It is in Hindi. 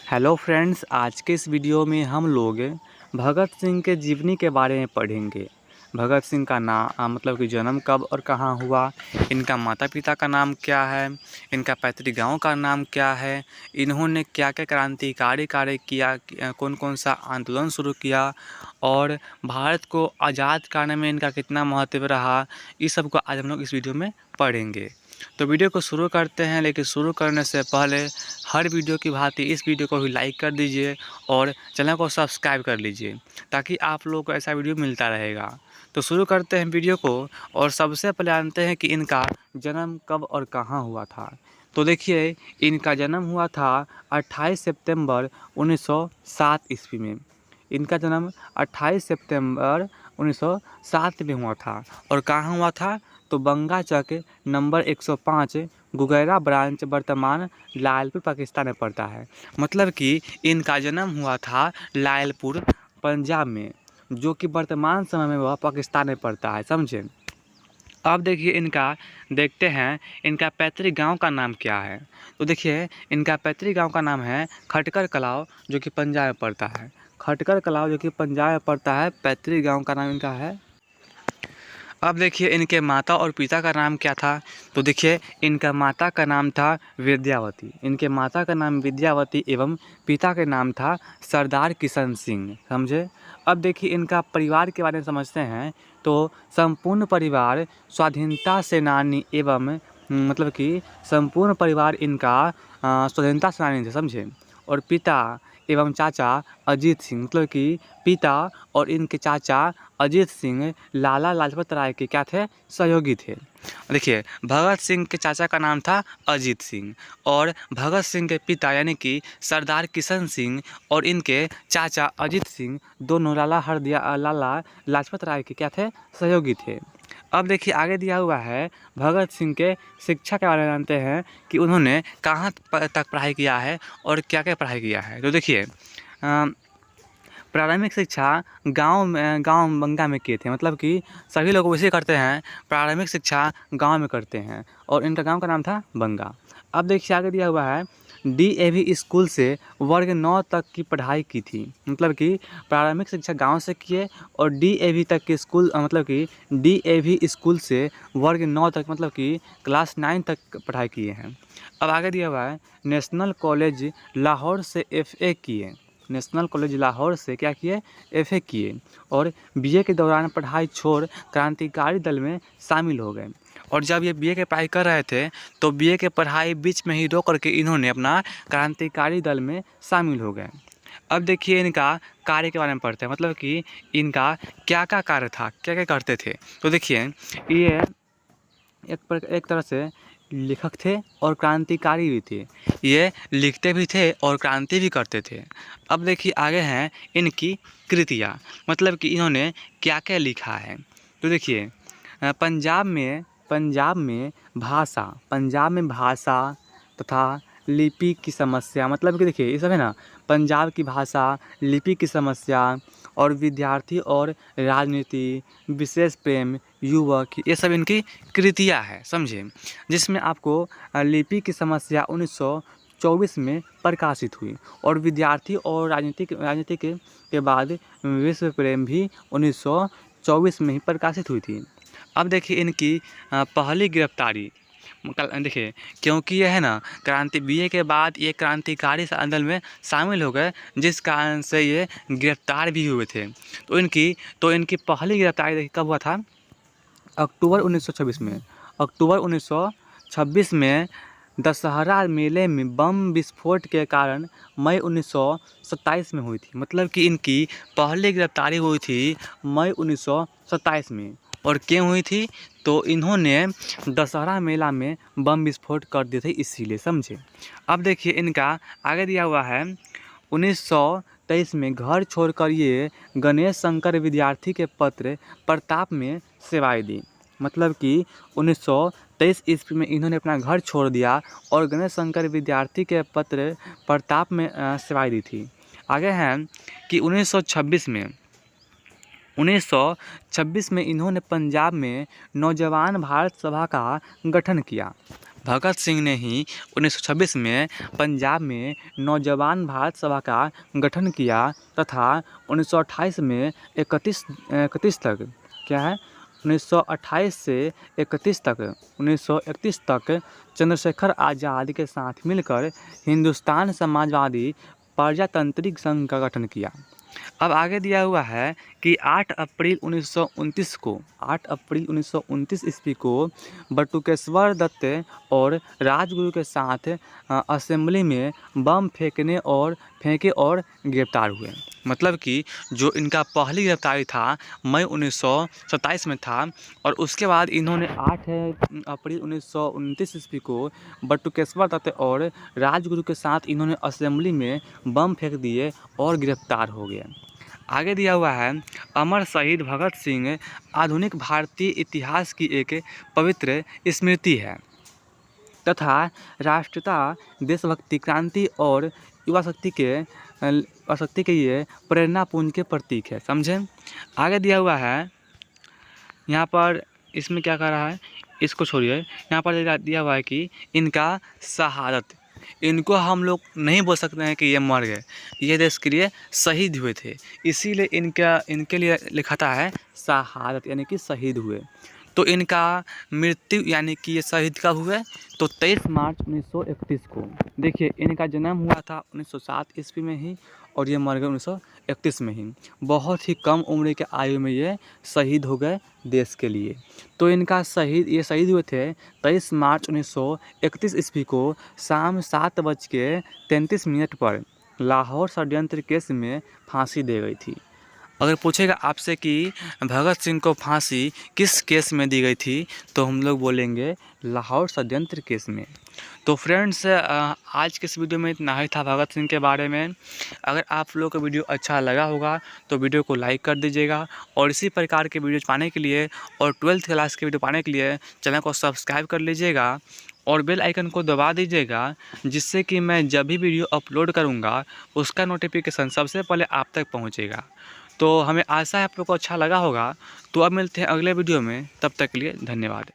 हेलो फ्रेंड्स, आज के इस वीडियो में हम लोग भगत सिंह के जीवनी के बारे में पढ़ेंगे। भगत सिंह का नाम मतलब कि जन्म कब और कहाँ हुआ, इनका माता पिता का नाम क्या है, इनका पैतृक गांव का नाम क्या है, इन्होंने क्या क्या क्रांतिकारी कार्य किया, कौन कौन सा आंदोलन शुरू किया और भारत को आज़ाद कराने में इनका कितना महत्व रहा, इस सब को आज हम लोग इस वीडियो में पढ़ेंगे। तो वीडियो को शुरू करते हैं, लेकिन शुरू करने से पहले हर वीडियो की भांति इस वीडियो को भी लाइक कर दीजिए और चैनल को सब्सक्राइब कर लीजिए ताकि आप लोगों को ऐसा वीडियो मिलता रहेगा। तो शुरू करते हैं वीडियो को और सबसे पहले जानते हैं कि इनका जन्म कब और कहाँ हुआ था। तो देखिए, इनका जन्म हुआ था 28 सितंबर 1907 ईस्वी में। इनका जन्म 28 सितंबर 1907 में हुआ था और कहाँ हुआ था तो बंगा चक नंबर 105 गुगैरा ब्रांच वर्तमान लायलपुर पाकिस्तान में पड़ता है। मतलब कि इनका जन्म हुआ था लायलपुर पंजाब में, जो कि वर्तमान समय में वह पाकिस्तान में पड़ता है, समझे। अब देखिए देखते हैं इनका पैतृक गांव का नाम क्या है। तो देखिए, इनका पैतृक गांव का नाम है खटकर कलाव, जो कि पंजाब में पड़ता है। खटकर कलाव जो कि पंजाब में पड़ता है, पैतृक गांव का नाम इनका है। अब देखिए, इनके माता और पिता का नाम क्या था। तो देखिए, इनका माता का नाम था विद्यावती। इनके माता का नाम विद्यावती एवं पिता का नाम था सरदार किशन सिंह, समझे। अब देखिए, इनका परिवार के बारे में समझते हैं। तो संपूर्ण परिवार स्वाधीनता सेनानी एवं मतलब कि संपूर्ण परिवार इनका स्वाधीनता सेनानी थे, समझे। और पिता एवं चाचा अजीत सिंह, मतलब कि पिता और इनके चाचा अजीत सिंह लाला लाजपत राय के क्या थे, सहयोगी थे। देखिए, भगत सिंह के चाचा का नाम था अजीत सिंह और भगत सिंह के पिता यानी कि सरदार किशन सिंह और इनके चाचा अजीत सिंह दोनों लाला लाजपत राय के क्या थे, सहयोगी थे। अब देखिए, आगे दिया हुआ है भगत सिंह के शिक्षा के बारे में जानते हैं कि उन्होंने कहाँ तक पढ़ाई किया है और क्या क्या पढ़ाई किया है। तो देखिए, प्रारंभिक शिक्षा गांव बंगा में किए थे। मतलब कि सभी लोग वैसे करते हैं, प्रारंभिक शिक्षा गांव में करते हैं और इनका गांव का नाम था बंगा। अब देखिए, आगे दिया हुआ है DAV स्कूल से वर्ग 9 तक की पढ़ाई की थी। मतलब कि प्रारंभिक शिक्षा गांव से किए और DAV तक के स्कूल मतलब कि DAV स्कूल से वर्ग 9 तक मतलब कि क्लास 9 तक पढ़ाई किए हैं। अब आगे दिया हुआ है नेशनल कॉलेज लाहौर से FA किए। नेशनल कॉलेज लाहौर से क्या किए, FA किए और BA के दौरान पढ़ाई छोड़ क्रांतिकारी दल में शामिल हो गए। और जब ये BA की पढ़ाई कर रहे थे तो BA के पढ़ाई बीच में ही रोक करके इन्होंने अपना क्रांतिकारी दल में शामिल हो गए। अब देखिए, इनका कार्य के बारे में पढ़ते हैं। मतलब कि इनका क्या क्या कार्य था, क्या क्या करते थे। तो देखिए, ये एक तरह से लेखक थे और क्रांतिकारी भी थे। ये लिखते भी थे और क्रांति भी करते थे। अब देखिए, आगे हैं इनकी कृतियाँ, मतलब कि इन्होंने क्या क्या लिखा है। तो देखिए, पंजाब में भाषा तथा लिपि की समस्या, मतलब कि देखिए ये सब है ना, पंजाब की भाषा, लिपि की समस्या और विद्यार्थी और राजनीति, विशेष प्रेम, युवक, ये सब इनकी कृतियाँ है, समझे। जिसमें आपको लिपि की समस्या 1924 में प्रकाशित हुई और विद्यार्थी और राजनीति के बाद विश्व प्रेम भी 1924 में ही प्रकाशित हुई थी। अब देखिए, इनकी पहली गिरफ्तारी, देखिए, क्योंकि यह है ना BA के बाद ये क्रांतिकारी आंदोलन में शामिल हो गए, जिस कारण से ये गिरफ्तार भी हुए थे। तो इनकी पहली गिरफ्तारी देखिए कब हुआ था, अक्टूबर 1926 में। अक्टूबर 1926 में दशहरा मेले में बम विस्फोट के कारण मई 1927 में हुई थी। मतलब कि इनकी पहली गिरफ्तारी हुई थी मई 1927 में। और क्यों हुई थी, तो इन्होंने दशहरा मेला में बम विस्फोट कर दिए थे, इसीलिए, समझे। अब देखिए, इनका आगे दिया हुआ है 1923 में घर छोड़कर ये गणेश शंकर विद्यार्थी के पत्र प्रताप में सेवाएं दी। मतलब कि 1923 ईस्वी में इन्होंने अपना घर छोड़ दिया और गणेश शंकर विद्यार्थी के पत्र प्रताप में सेवाएं दी थी। आगे हैं कि 1926 में इन्होंने पंजाब में नौजवान भारत सभा का गठन किया। भगत सिंह ने ही 1926 में पंजाब में नौजवान भारत सभा का गठन किया तथा 1928 में 31 तक क्या है 1928 से 1931 तक चंद्रशेखर आज़ाद के साथ मिलकर हिंदुस्तान समाजवादी प्रजातांत्रिक संघ का गठन किया। अब आगे दिया हुआ है कि 8 अप्रैल 1929 ईस्वी को बटुकेश्वर दत्त और राजगुरु के साथ असेंबली में बम फेंके और गिरफ्तार हुए। मतलब कि जो इनका पहली गिरफ्तारी था मई 1927 में था और उसके बाद इन्होंने 8 अप्रैल 1929 ईस्वी को बटुकेश्वर दत्त और राजगुरु के साथ इन्होंने असेंबली में बम फेंक दिए और गिरफ्तार हो गए। आगे दिया हुआ है अमर शहीद भगत सिंह आधुनिक भारतीय इतिहास की एक पवित्र स्मृति है तथा राष्ट्रीयता, देशभक्ति, क्रांति और युवा शक्ति के ये प्रेरणा पुंज के प्रतीक है। समझे। आगे दिया हुआ है यहाँ पर, इसमें क्या कह रहा है इसको छोड़िए, यहाँ पर दिया हुआ है कि इनका शहादत, इनको हम लोग नहीं बोल सकते हैं कि ये मर गए, ये देश के लिए शहीद हुए थे, इसीलिए इनके लिए लिखाता है शहादत यानी कि शहीद हुए। तो इनका मृत्यु यानी कि ये शहीद कब हुए तो 23 मार्च 1931 को। देखिए इनका जन्म हुआ था 1907 ईस्वी में ही और ये मर गए 1931 में ही। बहुत ही कम उम्र के आयु में ये शहीद हो गए देश के लिए। तो इनका ये शहीद हुए थे 23 मार्च 1931 ईस्वी को शाम 7:33 पर लाहौर षड्यंत्र केस में फांसी दी गई थी। अगर पूछेगा आपसे कि भगत सिंह को फांसी किस केस में दी गई थी तो हम लोग बोलेंगे लाहौर षड्यंत्र केस में। तो फ्रेंड्स आज के इस वीडियो में इतना ही था भगत सिंह के बारे में। अगर आप लोगों को वीडियो अच्छा लगा होगा तो वीडियो को लाइक कर दीजिएगा और इसी प्रकार के वीडियो पाने के लिए और 12th क्लास के वीडियो पाने के लिए चैनल को सब्सक्राइब कर लीजिएगा और बेल आइकन को दबा दीजिएगा, जिससे कि मैं जब भी वीडियो अपलोड करूँगा उसका नोटिफिकेशन सबसे पहले आप तक पहुँचेगा। तो हमें आशा है आप लोग को अच्छा लगा होगा। तो अब मिलते हैं अगले वीडियो में, तब तक के लिए धन्यवाद।